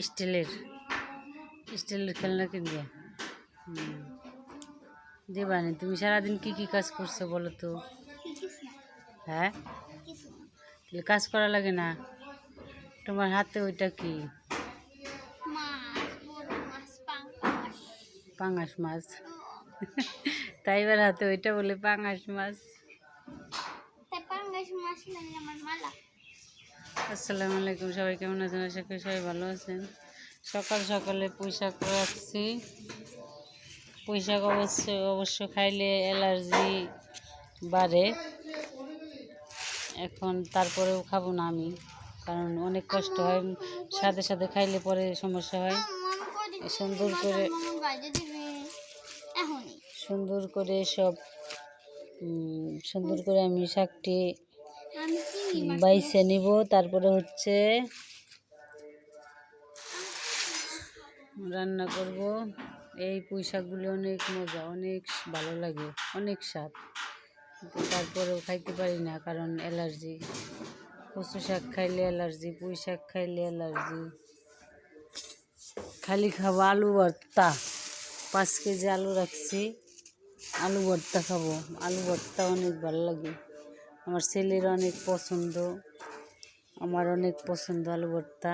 স্টিলের স্টিলের খেলনা কিনবে। দেবানি, তুমি সারাদিন কি কি কাজ করছো বলো তো? হ্যাঁ, কাজ করা লাগে না? তোমার হাতে ওইটা কি? পাঙাশ মাছ। তাই এবার হাতে ওইটা বলে পাঙাশ মাছ। আসসালামু আলাইকুম, সবাই কেমন আছেন? আশা করি সবাই ভালো আছেন। সকাল সকালে পুঁইশাক রাখছি। পুঁইশাক অবশ্য খাইলে অ্যালার্জি বাড়ে। এখন তারপরেও খাবো না আমি, কারণ অনেক কষ্ট হয়, সাথে সাথে খাইলে পরে সমস্যা হয়। সুন্দর করে আমি শাকটি বাইছে নিব। তারপরে হচ্ছে রান্না করব। এই পুঁইশাকগুলি অনেক মজা, অনেক ভালো লাগে, অনেক স্বাদ, কিন্তু তারপরেও খাইতে পারি না কারণ অ্যালার্জি। কচু শাক খাইলে অ্যালার্জি, পুঁইশাক খাইলে অ্যালার্জি। খালি খাবো আলু ভর্তা। 5 কেজি আলু রাখছি, আলু ভর্তা খাবো। আলু ভর্তা অনেক ভালো লাগে, আমার ছেলের অনেক পছন্দ, আমার অনেক পছন্দ আলু ভর্তা।